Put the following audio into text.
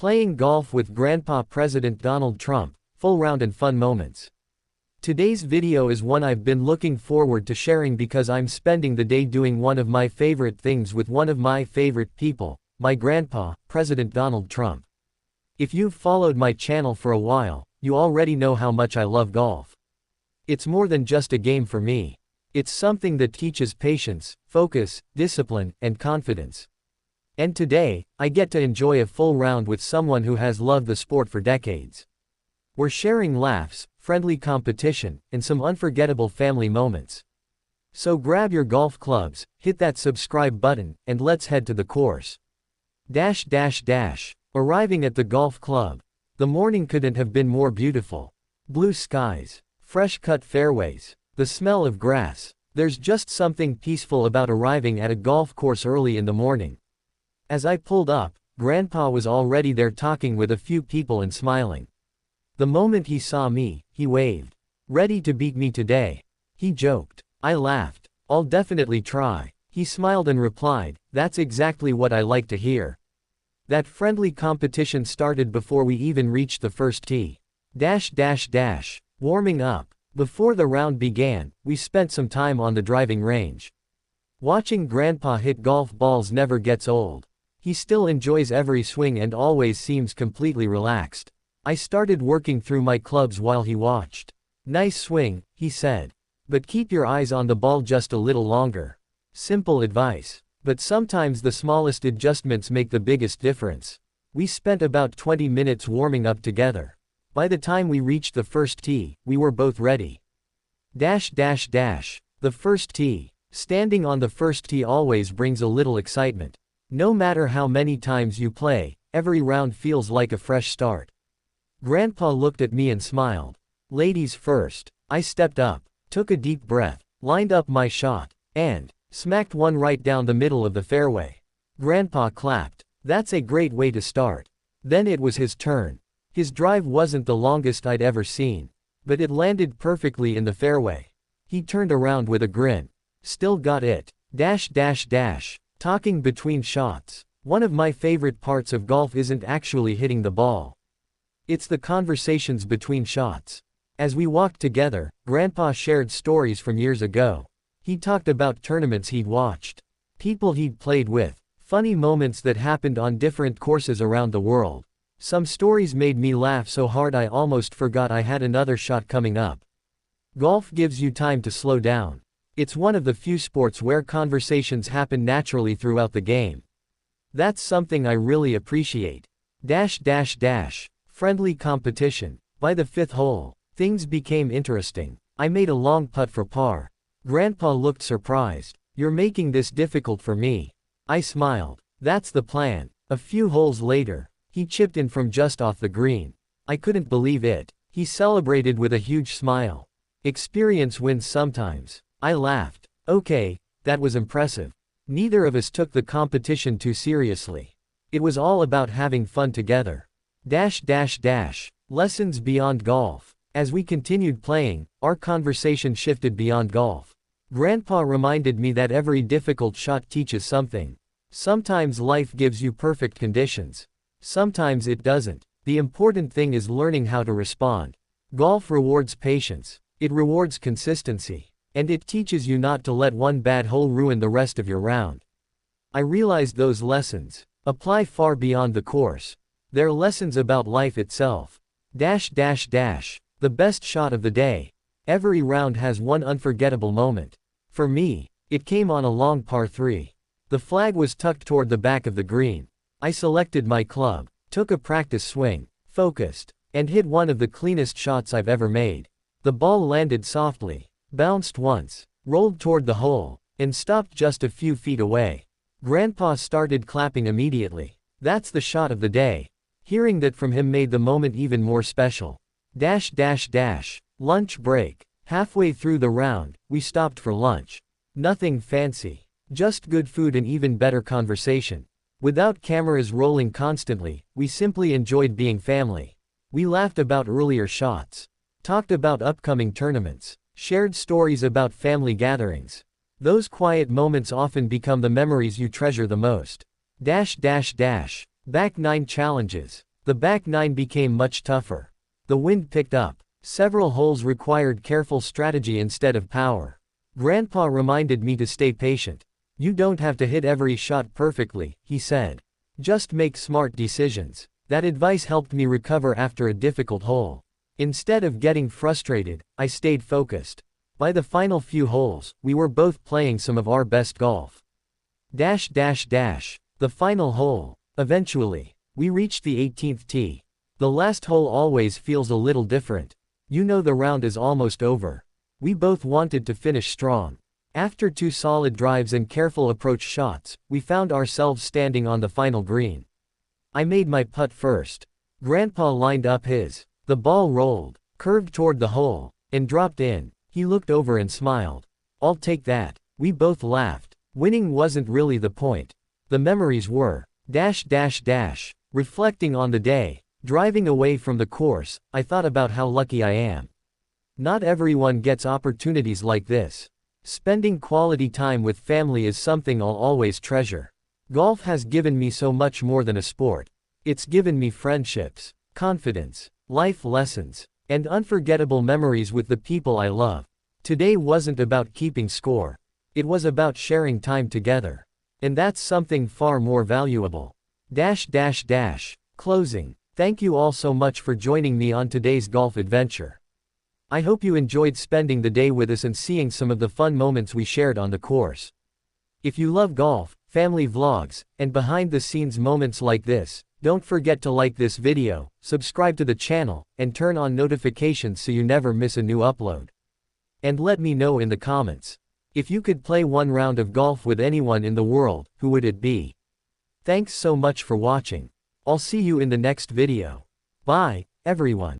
Playing golf with Grandpa President Donald Trump, full round and fun moments. Today's video is one I've been looking forward to sharing because I'm spending the day doing one of my favorite things with one of my favorite people, my grandpa, President Donald Trump. If you've followed my channel for a while, you already know how much I love golf. It's more than just a game for me. It's something that teaches patience, focus, discipline, and confidence. And today, I get to enjoy a full round with someone who has loved the sport for decades. We're sharing laughs, friendly competition, and some unforgettable family moments. So grab your golf clubs, hit that subscribe button, and let's head to the course. Arriving at the golf club. The morning couldn't have been more beautiful. Blue skies, fresh-cut fairways, the smell of grass. There's just something peaceful about arriving at a golf course early in the morning. As I pulled up, Grandpa was already there talking with a few people and smiling. The moment he saw me, he waved. "Ready to beat me today?" he joked. I laughed. "I'll definitely try." He smiled and replied, "That's exactly what I like to hear." That friendly competition started before we even reached the first tee. Warming up. Before the round began, we spent some time on the driving range. Watching Grandpa hit golf balls never gets old. He still enjoys every swing and always seems completely relaxed. I started working through my clubs while he watched. "Nice swing," he said. "But keep your eyes on the ball just a little longer." Simple advice. But sometimes the smallest adjustments make the biggest difference. We spent about 20 minutes warming up together. By the time we reached the first tee, we were both ready. The first tee. Standing on the first tee always brings a little excitement. No matter how many times you play, every round feels like a fresh start. Grandpa looked at me and smiled. "Ladies first." I stepped up, took a deep breath, lined up my shot, and smacked one right down the middle of the fairway. Grandpa clapped. "That's a great way to start." Then it was his turn. His drive wasn't the longest I'd ever seen, but it landed perfectly in the fairway. He turned around with a grin. "Still got it." Talking between shots. One of my favorite parts of golf isn't actually hitting the ball. It's the conversations between shots. As we walked together, Grandpa shared stories from years ago. He talked about tournaments he'd watched, people he'd played with, funny moments that happened on different courses around the world. Some stories made me laugh so hard I almost forgot I had another shot coming up. Golf gives you time to slow down. It's one of the few sports where conversations happen naturally throughout the game. That's something I really appreciate. Friendly competition. By the fifth hole, things became interesting. I made a long putt for par. Grandpa looked surprised. "You're making this difficult for me." I smiled. "That's the plan." A few holes later, he chipped in from just off the green. I couldn't believe it. He celebrated with a huge smile. Experience wins sometimes. I laughed. "Okay, that was impressive." Neither of us took the competition too seriously. It was all about having fun together. Lessons beyond golf. As we continued playing, our conversation shifted beyond golf. Grandpa reminded me that every difficult shot teaches something. Sometimes life gives you perfect conditions. Sometimes it doesn't. The important thing is learning how to respond. Golf rewards patience. It rewards consistency. And it teaches you not to let one bad hole ruin the rest of your round. I realized those lessons apply far beyond the course. They're lessons about life itself. The best shot of the day. Every round has one unforgettable moment. For me, it came on a long par 3. The flag was tucked toward the back of the green. I selected my club, took a practice swing, focused, and hit one of the cleanest shots I've ever made. The ball landed softly, bounced once, rolled toward the hole, and stopped just a few feet away. Grandpa started clapping immediately. "That's the shot of the day." Hearing that from him made the moment even more special. Lunch break. Halfway through the round, we stopped for lunch. Nothing fancy, just good food and even better conversation. Without cameras rolling constantly, we simply enjoyed being family. We laughed about earlier shots, talked about upcoming tournaments, shared stories about family gatherings. Those quiet moments often become the memories you treasure the most. Back 9 challenges. The back 9 became much tougher. The wind picked up. Several holes required careful strategy instead of power. Grandpa reminded me to stay patient. You don't have to hit every shot perfectly, he said. Just make smart decisions. That advice helped me recover after a difficult hole. Instead of getting frustrated, I stayed focused. By the final few holes, we were both playing some of our best golf. The final hole. Eventually, we reached the 18th tee. The last hole always feels a little different. You know the round is almost over. We both wanted to finish strong. After 2 solid drives and careful approach shots, we found ourselves standing on the final green. I made my putt first. Grandpa lined up his. The ball rolled, curved toward the hole, and dropped in. He looked over and smiled. I'll take that. We both laughed. Winning wasn't really the point. The memories were. Reflecting on the day, driving away from the course, I thought about how lucky I am. Not everyone gets opportunities like this. Spending quality time with family is something I'll always treasure. Golf has given me so much more than a sport. It's given me friendships, confidence, life lessons, and unforgettable memories with the people I love. Today wasn't about keeping score. It was about sharing time together. And that's something far more valuable. Closing. Thank you all so much for joining me on today's golf adventure. I hope you enjoyed spending the day with us and seeing some of the fun moments we shared on the course. If you love golf, family vlogs, and behind-the-scenes moments like this, don't forget to like this video, subscribe to the channel, and turn on notifications so you never miss a new upload. And let me know in the comments. If you could play one round of golf with anyone in the world, who would it be? Thanks so much for watching. I'll see you in the next video. Bye, everyone.